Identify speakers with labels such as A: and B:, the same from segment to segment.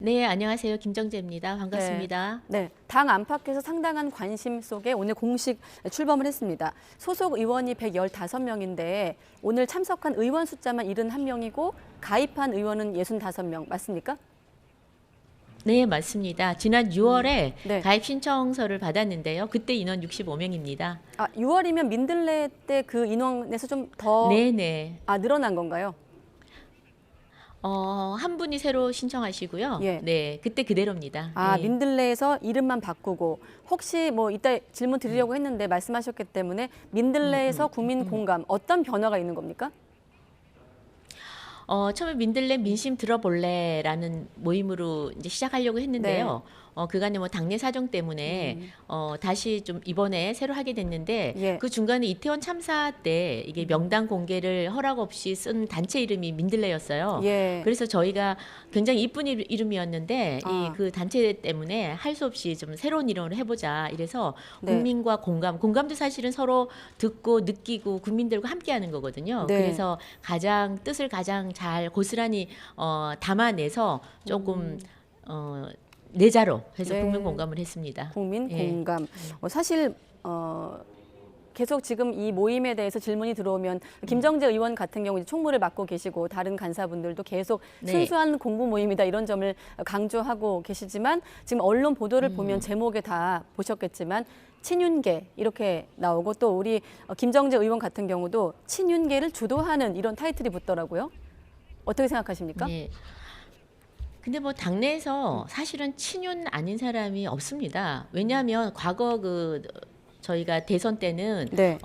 A: 네, 안녕하세요. 김정재입니다.
B: 네,
A: 반갑습니다.
B: 네. 당 안팎에서 상당한 관심 속에 오늘 공식 출범을 했습니다. 소속 의원이 115명인데 오늘 참석한 의원 숫자만 71명이고 가입한 의원은 65명 맞습니까?
A: 네, 맞습니다. 지난 6월에
B: 네.
A: 가입 신청서를 받았는데요. 그때 인원 65명입니다.
B: 6월이면 민들레 때 그 인원에서 좀 더
A: 네, 네.
B: 늘어난 건가요?
A: 한 분이 새로 신청하시고요.
B: 예.
A: 네, 그때 그대로입니다. 예.
B: 민들레에서 이름만 바꾸고 혹시 뭐 이따 질문 드리려고 했는데 말씀하셨기 때문에 민들레에서 국민 공감 어떤 변화가 있는 겁니까?
A: 처음에 민들레 민심 들어볼래라는 모임으로 이제 시작하려고 했는데요. 그간에 뭐 당내 사정 때문에 다시 좀 이번에 새로 하게 됐는데
B: 예.
A: 그 중간에 이태원 참사 때 이게 명단 공개를 허락 없이 쓴 단체 이름이 민들레였어요.
B: 예.
A: 그래서 저희가 굉장히 이쁜 이름이었는데 이 그 단체 때문에 할 수 없이 좀 새로운 이름으로 해보자. 이래서
B: 네.
A: 국민과 공감도 사실은 서로 듣고 느끼고 국민들과 함께하는 거거든요.
B: 네.
A: 그래서 뜻을 가장 잘 고스란히 담아내서 조금 내자로 해서
B: 네.
A: 국민 공감을 했습니다.
B: 국민
A: 예.
B: 공감. 사실 계속 지금 이 모임에 대해서 질문이 들어오면 김정재 의원 같은 경우 이제 총무를 맡고 계시고 다른 간사분들도 계속
A: 네.
B: 순수한 공부 모임이다 이런 점을 강조하고 계시지만 지금 언론 보도를 보면 제목에 다 보셨겠지만 친윤계 이렇게 나오고 또 우리 김정재 의원 같은 경우도 친윤계를 주도하는 이런 타이틀이 붙더라고요. 어떻게 생각하십니까?
A: 네. 근데 뭐 당내에서 사실은 친윤 아닌 사람이 없습니다. 왜냐하면 과거 저희가 대선 때는
B: 네.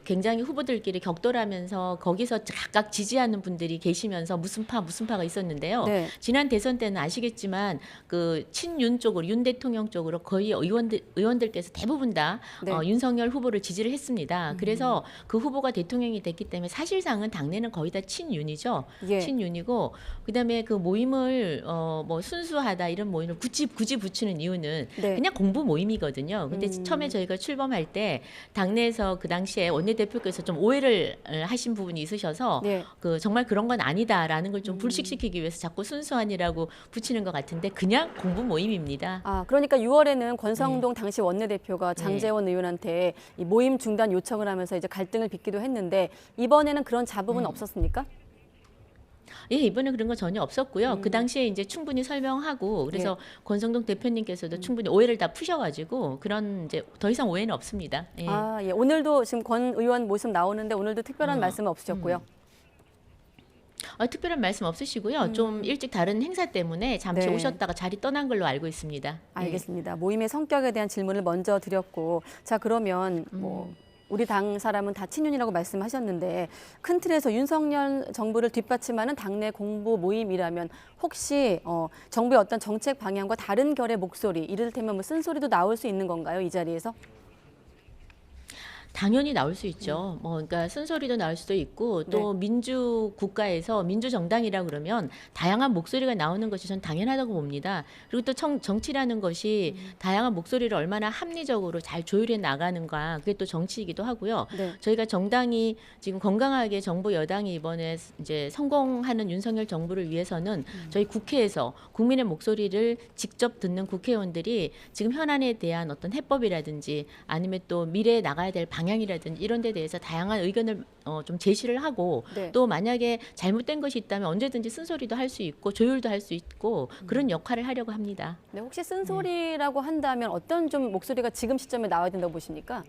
A: 굉장히 후보들끼리 격돌하면서 거기서 각각 지지하는 분들이 계시면서 무슨 파가 있었는데요.
B: 네.
A: 지난 대선 때는 아시겠지만 그 친윤 쪽으로 윤 대통령 쪽으로 거의 의원들께서 대부분 다
B: 네.
A: 윤석열 후보를 지지를 했습니다. 그래서 그 후보가 대통령이 됐기 때문에 사실상은 당내는 거의 다 친윤이죠.
B: 예.
A: 친윤이고 그다음에 그 모임을 뭐 순수하다 이런 모임을 굳이 붙이는 이유는
B: 네.
A: 그냥 공부 모임이거든요. 근데 처음에 저희가 출범할 때 당내에서 그 당시에 원내대표께서 좀 오해를 하신 부분이 있으셔서
B: 네.
A: 정말 그런 건 아니다라는 걸 좀 불식시키기 위해서 자꾸 순수한이라고 붙이는 것 같은데 그냥 공부 모임입니다.
B: 그러니까 6월에는 권성동 당시 원내대표가 장제원 의원한테 이 모임 중단 요청을 하면서 이제 갈등을 빚기도 했는데 이번에는 그런 자복은 없었습니까?
A: 예, 이번에 그런 거 전혀 없었고요. 그 당시에 이제 충분히 설명하고 그래서 권성동 대표님께서도 충분히 오해를 다 푸셔가지고 그런 이제 더 이상 오해는 없습니다. 예.
B: 예. 오늘도 지금 권 의원 모습 나오는데 오늘도 특별한 말씀은 없으셨고요.
A: 특별한 말씀 없으시고요. 좀 일찍 다른 행사 때문에 잠시
B: 네.
A: 오셨다가 자리 떠난 걸로 알고 있습니다. 예.
B: 알겠습니다. 모임의 성격에 대한 질문을 먼저 드렸고 자 그러면 뭐 우리 당 사람은 다 친윤이라고 말씀하셨는데 큰 틀에서 윤석열 정부를 뒷받침하는 당내 공부 모임이라면 혹시 정부의 어떤 정책 방향과 다른 결의 목소리 이를테면 뭐 쓴소리도 나올 수 있는 건가요? 이 자리에서?
A: 당연히 나올 수 있죠. 그러니까 쓴소리도 나올 수도 있고 또 민주 국가에서 민주 정당이라 그러면 다양한 목소리가 나오는 것이 전 당연하다고 봅니다. 그리고 또 정치라는 것이 다양한 목소리를 얼마나 합리적으로 잘 조율해 나가는가 그게 또 정치이기도 하고요.
B: 네.
A: 저희가 정당이 지금 건강하게 정부 여당이 이번에 이제 성공하는 윤석열 정부를 위해서는 저희 국회에서 국민의 목소리를 직접 듣는 국회의원들이 지금 현안에 대한 어떤 해법이라든지 아니면 또 미래에 나가야 될 방향이라든지 이런 데 대해서 다양한 의견을 좀 제시를 하고
B: 네.
A: 또 만약에 잘못된 것이 있다면 언제든지 쓴소리도 할 수 있고 조율도 할 수 있고 그런 역할을 하려고 합니다.
B: 네, 혹시 쓴소리라고 한다면 어떤 좀 목소리가 지금 시점에 나와야 된다고 보십니까?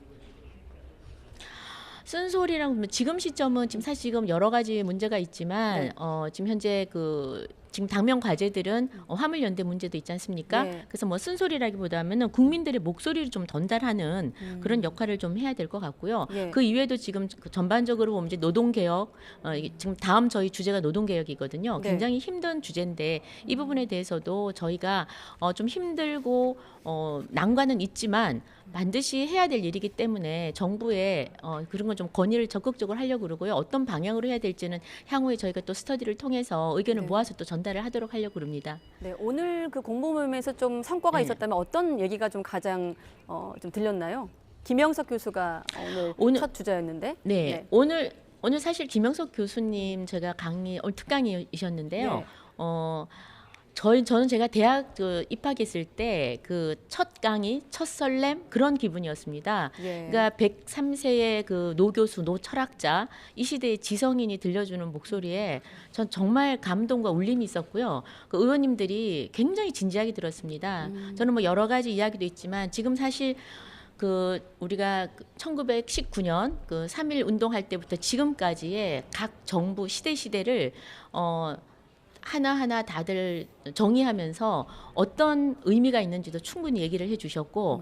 A: 쓴소리랑 보면 지금 시점은 지금 여러 가지 문제가 있지만 지금 현재 지금 당면 과제들은 화물연대 문제도 있지 않습니까?
B: 네.
A: 그래서 뭐 쓴소리라기보다는 국민들의 목소리를 좀 전달하는 그런 역할을 좀 해야 될 것 같고요.
B: 예.
A: 그 이외에도 지금 전반적으로 보면 이제 노동개혁, 이게 지금 다음 저희 주제가 노동개혁이거든요.
B: 네.
A: 굉장히 힘든 주제인데 이 부분에 대해서도 저희가 좀 힘들고 난관은 있지만 반드시 해야 될 일이기 때문에 정부에 그런 건 좀 건의를 적극적으로 하려고 그러고요. 어떤 방향으로 해야 될지는 향후에 저희가 또 스터디를 통해서 의견을 모아서 또 전달을 하도록 하려고 그럽니다.
B: 네, 오늘 그 공보 모임에서 좀 성과가
A: 네.
B: 있었다면 어떤 얘기가 좀 가장 좀 들렸나요? 김영석 교수가 오늘 첫 주자였는데.
A: 네. 오늘 사실 김영석 교수님 제가 오늘 특강이셨는데요.
B: 네.
A: 저는 제가 대학 입학했을 때 그 첫 강의, 첫 설렘 그런 기분이었습니다.
B: 예.
A: 그러니까 103세의 그 노교수, 노철학자, 이 시대의 지성인이 들려주는 목소리에 전 정말 감동과 울림이 있었고요. 그 의원님들이 굉장히 진지하게 들었습니다. 저는 뭐 여러 가지 이야기도 있지만 지금 사실 그 우리가 1919년 그 3.1 운동할 때부터 지금까지의 각 정부 시대를 하나하나 다들 정의하면서 어떤 의미가 있는지도 충분히 얘기를 해주셨고,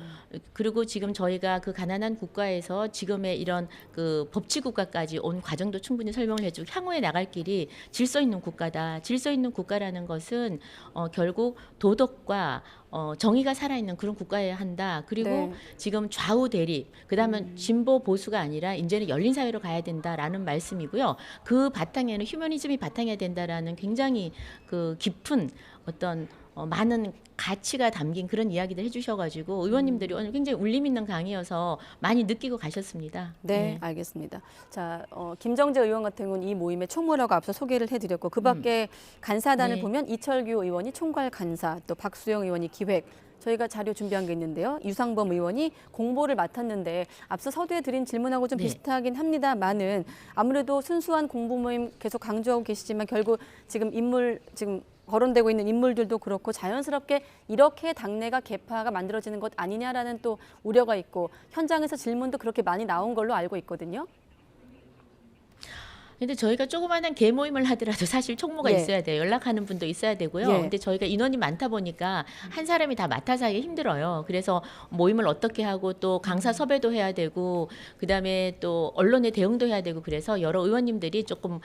A: 그리고 지금 저희가 그 가난한 국가에서 지금의 이런 그 법치 국가까지 온 과정도 충분히 설명을 해주고, 향후에 나갈 길이 질서 있는 국가다. 질서 있는 국가라는 것은 결국 도덕과 정의가 살아있는 그런 국가여야 한다. 그리고
B: 네.
A: 지금 좌우 대립, 그다음에 진보 보수가 아니라 이제는 열린 사회로 가야 된다라는 말씀이고요. 그 바탕에는 휴머니즘이 바탕이어야 된다라는 굉장히 그 깊은 어떤 많은 가치가 담긴 그런 이야기들 해주셔가지고 의원님들이 오늘 굉장히 울림 있는 강의여서 많이 느끼고 가셨습니다.
B: 네, 알겠습니다. 자, 김정재 의원 같은 경우는 이 모임의 총무라고 앞서 소개를 해드렸고 그밖에 간사단을
A: 네.
B: 보면 이철규 의원이 총괄 간사, 또 박수영 의원이 기획, 저희가 자료 준비한 게 있는데요. 유상범 의원이 공보를 맡았는데 앞서 서두에 드린 질문하고 좀
A: 네.
B: 비슷하긴 합니다만은 아무래도 순수한 공보 모임 계속 강조하고 계시지만 결국 지금 거론되고 있는 인물들도 그렇고 자연스럽게 이렇게 당내가 개파가 만들어지는 것 아니냐라는 또 우려가 있고 현장에서 질문도 그렇게 많이 나온 걸로 알고 있거든요.
A: 근데 저희가 조그마한 개모임을 하더라도 사실 총무가
B: 예.
A: 있어야 돼요. 연락하는 분도 있어야 되고요.
B: 예.
A: 근데 저희가 인원이 많다 보니까 한 사람이 다 맡아서 하기 힘들어요. 그래서 모임을 어떻게 하고 또 강사 섭외도 해야 되고 그다음에 또 언론의 대응도 해야 되고 그래서 여러 의원님들이 조금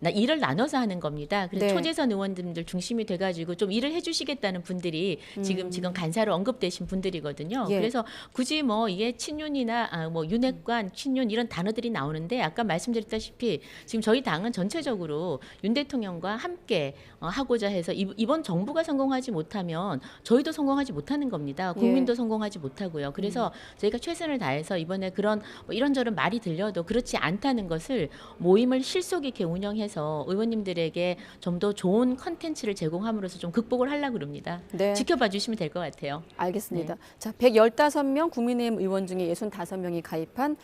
A: 일을 나눠서 하는 겁니다. 그래서
B: 네.
A: 초재선 의원님들 중심이 돼가지고 좀 일을 해주시겠다는 분들이 지금 간사로 언급되신 분들이거든요.
B: 예.
A: 그래서 굳이 뭐 이게 친윤이나 뭐 윤핵관, 친윤 이런 단어들이 나오는데 아까 말씀드렸다시피 지금 저희 당은 전체적으로 윤 대통령과 함께 하고자 해서 이번 정부가 성공하지 못하면 저희도 성공하지 못하는 겁니다. 국민도 성공하지 못하고요. 그래서 저희가 최선을 다해서 이번에 그런 뭐 이런저런 말이 들려도 그렇지 않다는 것을 모임을 실속 있게 운영해서 의원님들에게 좀 더 좋은 컨텐츠를 제공함으로써 좀 극복을 하려고 그럽니다.
B: 네.
A: 지켜봐 주시면 될 것 같아요.
B: 알겠습니다. 자, 115명 국민의힘 의원 중에 65명이 가입한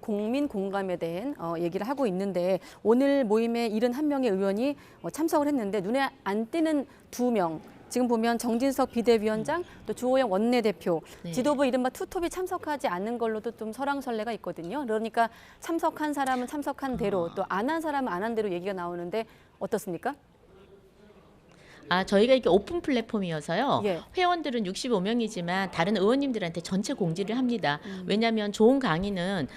B: 국민 공감에 대한 얘기를 하고 있는데 오늘 모임에 71명의 의원이 참석을 했는데 눈에 안 띄는 2명. 지금 보면 정진석 비대위원장 또 주호영 원내대표
A: 네.
B: 지도부 이른바 투톱이 참석하지 않는 걸로도 좀 설왕설래가 있거든요. 그러니까 참석한 사람은 참석한 대로 또 안 한 사람은 안 한 대로 얘기가 나오는데 어떻습니까?
A: 저희가 이게 오픈 플랫폼이어서요.
B: 예.
A: 회원들은 65명이지만 다른 의원님들한테 전체 공지를 합니다. 왜냐하면 좋은 강의는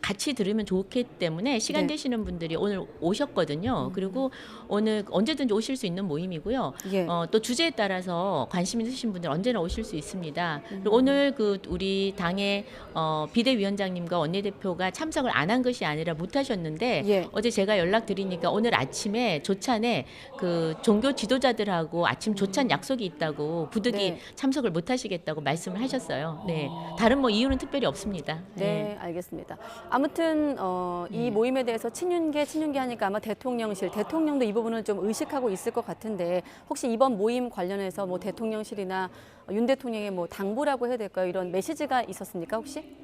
A: 같이 들으면 좋기 때문에 시간
B: 네.
A: 되시는 분들이 오늘 오셨거든요. 그리고 오늘 언제든지 오실 수 있는 모임이고요.
B: 예.
A: 또 주제에 따라서 관심 있으신 분들 언제나 오실 수 있습니다. 그리고 오늘 우리 당의 비대위원장님과 원내대표가 참석을 안 한 것이 아니라 못 하셨는데
B: 예.
A: 어제 제가 연락드리니까 오늘 아침에 조찬에 그 종교 지도자들하고 아침 조찬 약속이 있다고 부득이
B: 네.
A: 참석을 못 하시겠다고 말씀을 하셨어요. 네. 다른 뭐 이유는 특별히 없습니다.
B: 네, 알겠습니다. 아무튼 이 모임에 대해서 친윤계 하니까 아마 대통령도 이 부분을 좀 의식하고 있을 것 같은데 혹시 이번 모임 관련해서 뭐 대통령실이나 윤 대통령의 뭐 당부라고 해야 될까요? 이런 메시지가 있었습니까 혹시?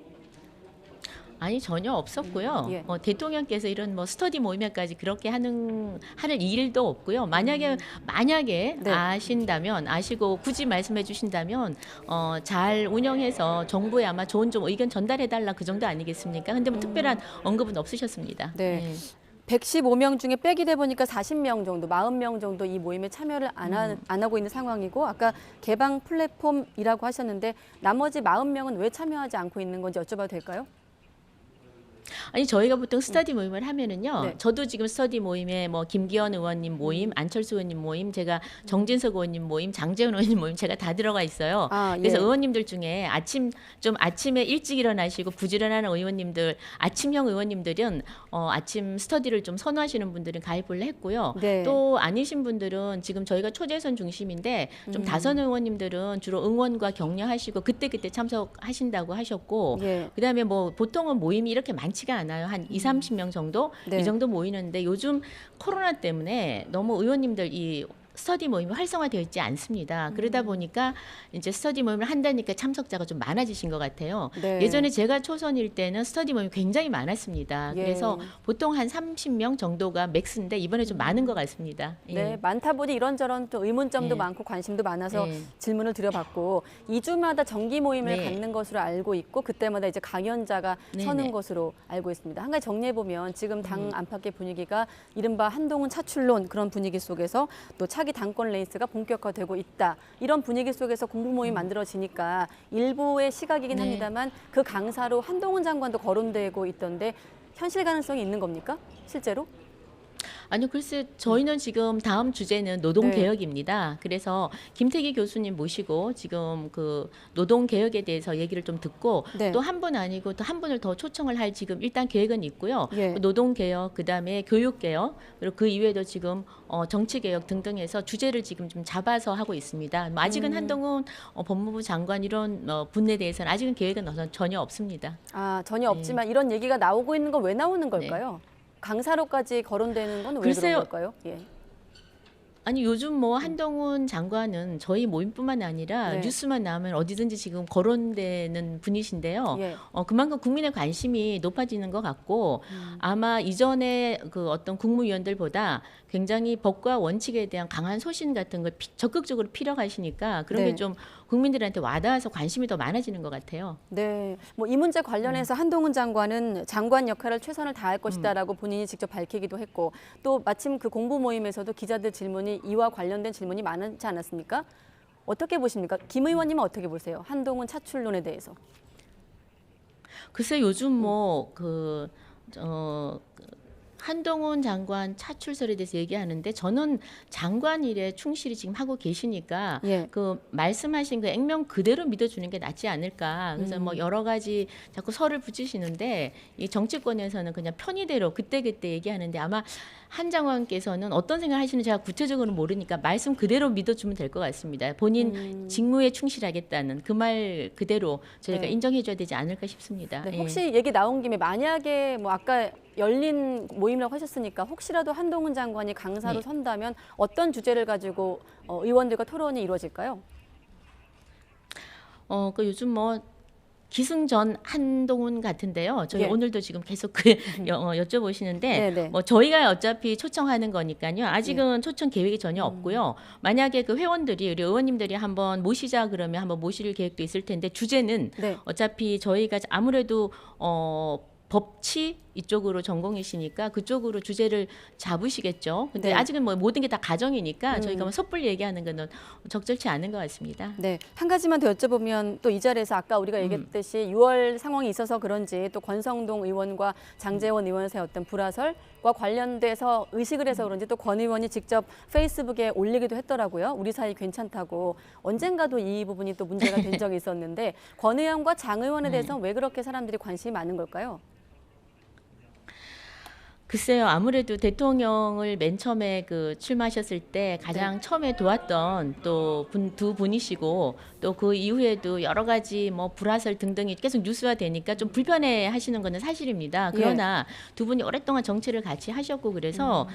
A: 아니 전혀 없었고요.
B: 예.
A: 대통령께서 이런 뭐 스터디 모임에까지 그렇게 하는 일도 없고요. 만약에
B: 네.
A: 아신다면 아시고 굳이 말씀해 주신다면 잘 운영해서 정부에 아마 좋은 좀 의견 전달해 달라 그 정도 아니겠습니까? 근데 뭐 특별한 언급은 없으셨습니다.
B: 네. 115명 중에 빼기 돼 보니까 40명 정도, 40명 정도 이 모임에 참여를 안 하고 있는 상황이고 아까 개방 플랫폼이라고 하셨는데 나머지 40명은 왜 참여하지 않고 있는 건지 여쭤봐도 될까요?
A: 아니 저희가 보통 스터디 모임을 하면은요.
B: 네.
A: 저도 지금 스터디 모임에 뭐 김기현 의원님 모임, 안철수 의원님 모임, 제가 정진석 의원님 모임, 장재훈 의원님 모임 제가 다 들어가 있어요.
B: 아,
A: 그래서
B: 예.
A: 의원님들 중에 아침에 일찍 일어나시고 부지런하는 의원님들, 아침형 의원님들은 아침 스터디를 좀 선호하시는 분들은 가입을 했고요.
B: 네.
A: 또 아니신 분들은 지금 저희가 초재선 중심인데 좀 다선 의원님들은 주로 응원과 격려하시고 그때 참석하신다고 하셨고
B: 예.
A: 그다음에 뭐 보통은 모임이 이렇게 많지 많지가 않아요. 한 2, 30명 정도
B: 네.
A: 이 정도 모이는데 요즘 코로나 때문에 너무 의원님들 이 스터디 모임이 활성화되어 있지 않습니다. 그러다 보니까 이제 스터디 모임을 한다니까 참석자가 좀 많아지신 것 같아요.
B: 네.
A: 예전에 제가 초선일 때는 스터디 모임이 굉장히 많았습니다.
B: 예.
A: 그래서 보통 한 30명 정도가 맥스인데 이번에 좀 많은 것 같습니다. 예.
B: 네, 많다 보니 이런저런 또 의문점도
A: 네.
B: 많고 관심도 많아서
A: 네.
B: 질문을 드려봤고 2주마다 정기 모임을
A: 네.
B: 갖는 것으로 알고 있고 그때마다 이제 강연자가
A: 네,
B: 서는
A: 네.
B: 것으로 알고 있습니다. 한 가지 정리해 보면 지금 당 안팎의 분위기가 이른바 한동훈 차출론 그런 분위기 속에서 또 차기 당권 레이스가 본격화되고 있다. 이런 분위기 속에서 공부 모임 만들어지니까 일부의 시각이긴
A: 네.
B: 합니다만 그 강사로 한동훈 장관도 거론되고 있던데 현실 가능성이 있는 겁니까? 실제로?
A: 아니요, 글쎄 저희는 지금 다음 주제는 노동
B: 네.
A: 개혁입니다. 그래서 김태기 교수님 모시고 지금 그 노동 개혁에 대해서 얘기를 좀 듣고
B: 네.
A: 또 한 분 아니고 또 한 분을 더 초청을 할 지금 일단 계획은 있고요.
B: 예.
A: 노동 개혁, 그다음에 교육 개혁, 그리고 그 이외에도 지금 정치 개혁 등등해서 주제를 지금 좀 잡아서 하고 있습니다. 뭐 아직은 한동훈 법무부 장관 이런 분에 대해서는 아직은 계획은 전혀 없습니다.
B: 아, 전혀 없지만 이런 얘기가 나오고 있는 건 왜 나오는
A: 네.
B: 걸까요? 강사로까지 거론되는 건 왜 그런
A: 글쎄요.
B: 걸까요? 예.
A: 아니 요즘 뭐 한동훈 장관은 저희 모임뿐만 아니라
B: 네.
A: 뉴스만 나오면 어디든지 지금 거론되는 분이신데요.
B: 예.
A: 그만큼 국민의 관심이 높아지는 것 같고 아마 이전에 그 어떤 국무위원들보다 굉장히 법과 원칙에 대한 강한 소신 같은 걸 적극적으로 필요하시니까 그런
B: 네.
A: 게 좀 국민들한테 와닿아서 관심이 더 많아지는 것 같아요.
B: 네. 뭐 이 문제 관련해서 한동훈 장관은 장관 역할을 최선을 다할 것이다라고 본인이 직접 밝히기도 했고 또 마침 그 공부 모임에서도 기자들 질문이 이와 관련된 질문이 많지 않았습니까? 어떻게 보십니까? 김 의원님은 어떻게 보세요? 한동훈 차출론에 대해서.
A: 글쎄 요즘 한동훈 장관 차출설에 대해서 얘기하는데 저는 장관 일에 충실히 지금 하고 계시니까
B: 예.
A: 그 말씀하신 그 액면 그대로 믿어주는 게 낫지 않을까. 그래서 뭐 여러 가지 자꾸 설을 붙이시는데 이 정치권에서는 그냥 편의대로 그때그때 얘기하는데 아마 한 장관께서는 어떤 생각을 하시는지 제가 구체적으로 모르니까 말씀 그대로 믿어주면 될 것 같습니다. 본인 직무에 충실하겠다는 그 말 그대로 저희가
B: 네.
A: 인정해줘야 되지 않을까 싶습니다.
B: 네,
A: 예.
B: 혹시 얘기 나온 김에 만약에 뭐 아까 열린 모임이라고 하셨으니까 혹시라도 한동훈 장관이 강사로
A: 네.
B: 선다면 어떤 주제를 가지고 의원들과 토론이 이루어질까요?
A: 그 요즘 뭐 기승전 한동훈 같은데요. 저희
B: 예.
A: 오늘도 지금 계속 여쭤보시는데
B: 네네.
A: 뭐 저희가 어차피 초청하는 거니까요. 아직은 초청 계획이 전혀 없고요. 만약에 그 회원들이 우리 의원님들이 한번 모시자 그러면 한번 모실 계획도 있을 텐데 주제는
B: 네.
A: 어차피 저희가 아무래도 법치 이쪽으로 전공이시니까 그쪽으로 주제를 잡으시겠죠. 근데
B: 네.
A: 아직은 뭐 모든 게 다 가정이니까 저희가 뭐 섣불리 얘기하는 거는 적절치 않은 것 같습니다.
B: 네, 한 가지만 더 여쭤보면 또 이 자리에서 아까 우리가 얘기했듯이 6월 상황이 있어서 그런지 또 권성동 의원과 장제원 의원 사이의 어떤 불화설과 관련돼서 의식을 해서 그런지 또 권 의원이 직접 페이스북에 올리기도 했더라고요. 우리 사이 괜찮다고. 언젠가도 이 부분이 또 문제가 된 적이 있었는데 권 의원과 장 의원에 대해서 왜 그렇게 사람들이 관심이 많은 걸까요?
A: 글쎄요, 아무래도 대통령을 맨 처음에 그 출마하셨을 때 가장 처음에 도왔던 또 두 분이시고 또 그 이후에도 여러 가지 뭐 불화설 등등이 계속 뉴스화 되니까 좀 불편해 하시는 거는 사실입니다. 그러나 두 분이 오랫동안 정치를 같이 하셨고 그래서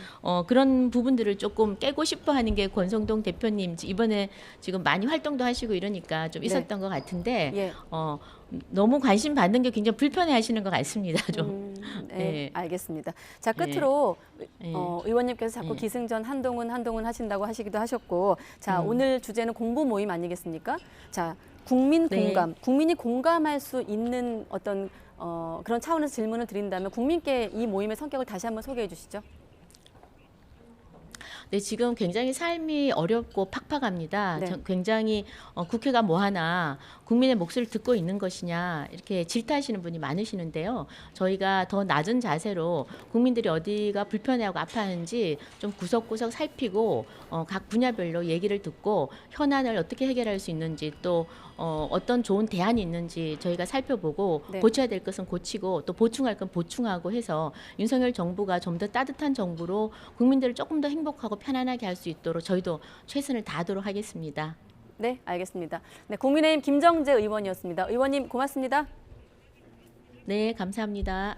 A: 그런 부분들을 조금 깨고 싶어 하는 게 권성동 대표님 이번에 지금 많이 활동도 하시고 이러니까 좀 있었던 것 같은데
B: 예.
A: 너무 관심 받는 게 굉장히 불편해 하시는 것 같습니다. 좀.
B: 네,
A: 네.
B: 알겠습니다. 자, 끝으로
A: 네.
B: 의원님께서 자꾸
A: 네.
B: 기승전 한동훈 하신다고 하시기도 하셨고, 자, 오늘 주제는 공부 모임 아니겠습니까? 자, 국민
A: 네.
B: 공감, 국민이 공감할 수 있는 어떤 그런 차원에서 질문을 드린다면 국민께 이 모임의 성격을 다시 한번 소개해 주시죠.
A: 네, 지금 굉장히 삶이 어렵고 팍팍합니다.
B: 네.
A: 굉장히 국회가 뭐 하나 국민의 목소리를 듣고 있는 것이냐 이렇게 질타하시는 분이 많으시는데요. 저희가 더 낮은 자세로 국민들이 어디가 불편해하고 아파하는지 좀 구석구석 살피고 각 분야별로 얘기를 듣고 현안을 어떻게 해결할 수 있는지 또 어떤 좋은 대안이 있는지 저희가 살펴보고
B: 네.
A: 고쳐야 될 것은 고치고 또 보충할 건 보충하고 해서 윤석열 정부가 좀 더 따뜻한 정부로 국민들을 조금 더 행복하고 편안하게 할 수 있도록 저희도 최선을 다하도록 하겠습니다.
B: 네, 알겠습니다. 네, 국민의힘 김정재 의원이었습니다. 의원님 고맙습니다.
A: 네, 감사합니다.